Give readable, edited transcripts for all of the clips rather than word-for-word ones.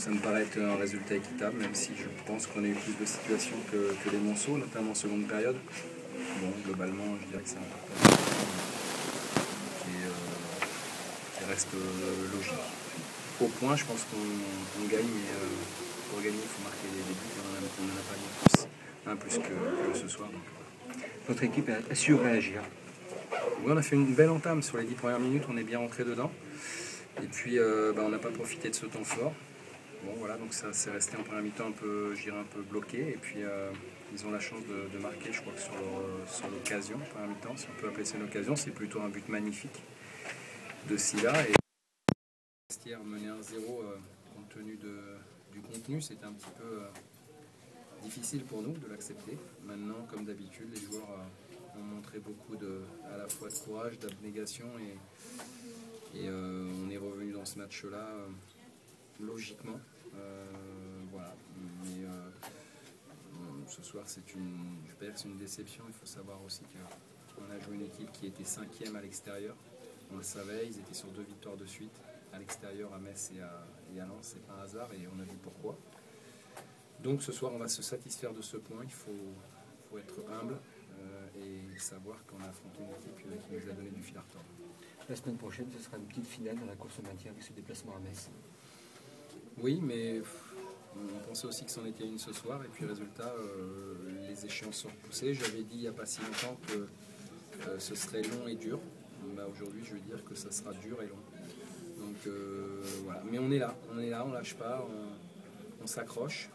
Ça me paraît être un résultat équitable, même si je pense qu'on a eu plus de situations que les Monceaux, notamment en seconde période. Bon, globalement, je dirais que c'est un parcours qui reste logique. Au point, je pense qu'on gagne, mais pour gagner, il faut marquer des buts, et on n'en a pas mis un plus que ce soir. Donc. Votre équipe a su réagir. Oui, on a fait une belle entame sur les 10 premières minutes, on est bien rentré dedans. Et puis, on n'a pas profité de ce temps fort. Bon, voilà, donc ça s'est resté en première mi-temps un peu, je dirais, un peu bloqué. Et puis, ils ont la chance de marquer, je crois que sur l'occasion, première mi-temps, si on peut appeler ça une occasion. C'est plutôt un but magnifique de Silla. Et Vestiaire mener 1-0 compte tenu du contenu, c'était un petit peu difficile pour nous de l'accepter. Maintenant, comme d'habitude, les joueurs ont montré beaucoup à la fois de courage, d'abnégation et on est revenu dans ce match-là logiquement. Voilà. Mais ce soir, c'est une déception. Il faut savoir aussi qu'on a joué une équipe qui était 5e à l'extérieur. On le savait, ils étaient sur 2 victoires de suite à l'extérieur, à Metz et à Lens. C'est pas un hasard et on a vu pourquoi. Donc ce soir, on va se satisfaire de ce point. Il faut être humble et savoir qu'on a affronté une équipe qui nous a donné du fil à retordre. La semaine prochaine, ce sera une petite finale dans la course au maintien avec ce déplacement à Metz. Oui, mais on pensait aussi que c'en était une ce soir. Et puis résultat, les échéances sont repoussées. J'avais dit il n'y a pas si longtemps que ce serait long et dur. Bah, aujourd'hui, je veux dire que ça sera dur et long. Donc voilà. Mais on est là, on lâche pas, on s'accroche.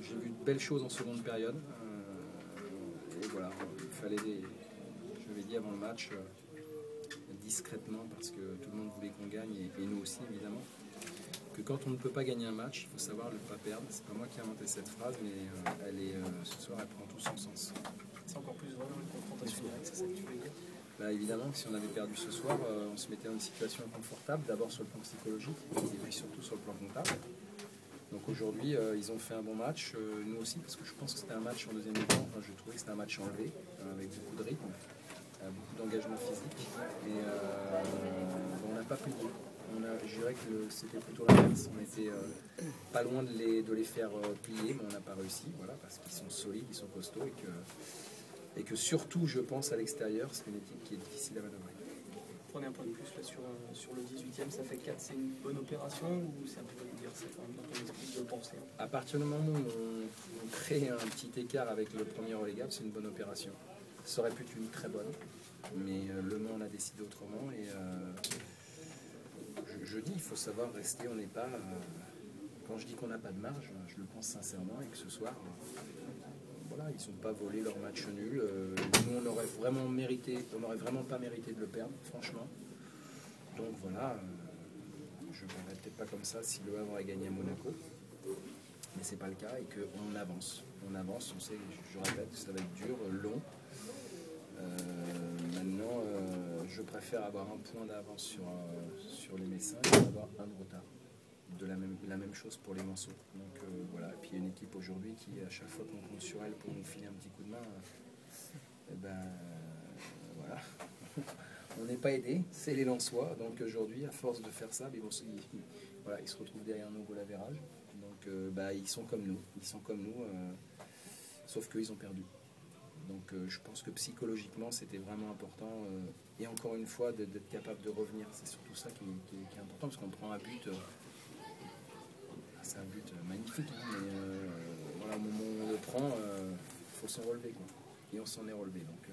J'ai vu de belles choses en seconde période. Et voilà, il fallait je l'avais dit avant le match, discrètement, parce que tout le monde voulait qu'on gagne, et nous aussi évidemment, que quand on ne peut pas gagner un match, il faut savoir ne pas perdre. C'est pas moi qui ai inventé cette phrase, mais ce soir elle prend tout son sens. C'est encore plus vraiment une confrontation directe, c'est ça que tu voulais dire? Bah, évidemment que si on avait perdu ce soir, on se mettait dans une situation inconfortable, d'abord sur le plan psychologique, et puis surtout sur le plan comptable. Donc aujourd'hui, ils ont fait un bon match, nous aussi, parce que je pense que c'était un match en deuxième mi-temps. Enfin, je trouvais que c'était un match enlevé, avec beaucoup de rythme, beaucoup d'engagement physique, et on n'a pas plié. Je dirais que c'était plutôt l'inverse. On était pas loin de les faire plier, mais on n'a pas réussi, voilà, parce qu'ils sont solides, ils sont costauds, et que surtout, je pense, à l'extérieur, c'est une équipe qui est difficile à manœuvrer. Prenez un point de plus là sur le 18e, ça fait 4, c'est une bonne opération ou c'est un peu dire c'est quand même dans ton esprit de penser? À partir du moment où on crée un petit écart avec le premier relégable, c'est une bonne opération. Ça aurait pu être une très bonne, mais Le Mans en a décidé autrement et je dis, il faut savoir rester, on n'est pas... quand je dis qu'on n'a pas de marge, je le pense sincèrement et que ce soir... Voilà, ils ne sont pas volés leur match nul. Nous, on n'aurait vraiment pas mérité de le perdre, franchement. Donc voilà, je ne verrais peut-être pas comme ça si Le Havre aurait gagné à Monaco. Mais ce n'est pas le cas et qu'on avance. On avance, on sait, je répète, ça va être dur, long. Maintenant, je préfère avoir un point d'avance sur les Messins et avoir un de retard. La même chose pour les Monceaux. Donc voilà, et puis il y a une équipe aujourd'hui qui, à chaque fois qu'on compte sur elle pour nous filer un petit coup de main, voilà, on n'est pas aidé, c'est les Lensois. Donc aujourd'hui, à force de faire ça, ils se retrouvent derrière nos goal average. Donc ils sont comme nous, sauf qu'ils ont perdu. Donc je pense que psychologiquement, c'était vraiment important. Et encore une fois, d'être capable de revenir. C'est surtout ça qui est important, parce qu'on prend un but... c'est un but magnifique, hein, mais voilà, au moment où on le prend, il faut s'en relever, quoi. Et on s'en est relevé. Donc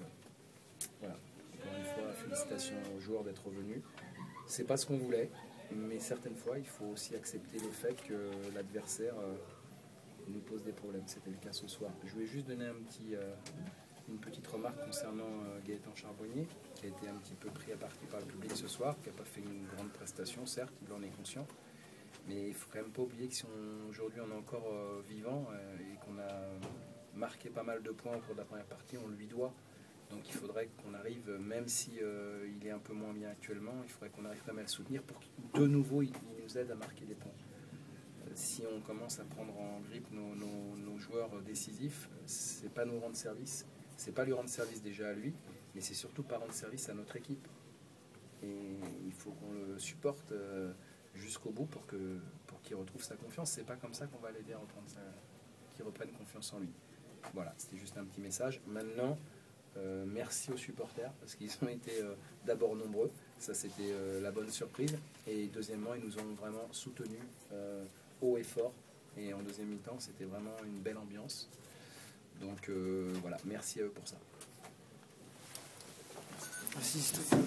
voilà, encore une fois, félicitations aux joueurs d'être revenus. C'est pas ce qu'on voulait, mais certaines fois, il faut aussi accepter le fait que l'adversaire nous pose des problèmes. C'était le cas ce soir. Je voulais juste donner une petite remarque concernant Gaëtan Charbonnier, qui a été un petit peu pris à partie par le public ce soir, qui n'a pas fait une grande prestation, certes, il en est conscient. Mais il ne faut quand même pas oublier que si aujourd'hui on est encore vivant et qu'on a marqué pas mal de points au cours de la première partie, on lui doit. Donc il faudrait qu'on arrive, même si il est un peu moins bien actuellement, il faudrait qu'on arrive quand même à le soutenir pour que de nouveau il nous aide à marquer des points. Si on commence à prendre en grippe nos joueurs décisifs, c'est pas nous rendre service, c'est pas lui rendre service déjà à lui, mais c'est surtout pas rendre service à notre équipe. Et il faut qu'on le supporte. jusqu'au bout pour qu'il retrouve sa confiance. C'est pas comme ça qu'on va l'aider à reprendre qu'il reprenne confiance en lui. Voilà, c'était juste un petit message. Maintenant, merci aux supporters parce qu'ils ont été d'abord nombreux. Ça, c'était la bonne surprise. Et deuxièmement, ils nous ont vraiment soutenus haut et fort. Et en deuxième mi-temps, c'était vraiment une belle ambiance. Donc voilà, merci à eux pour ça. Merci Stéphane.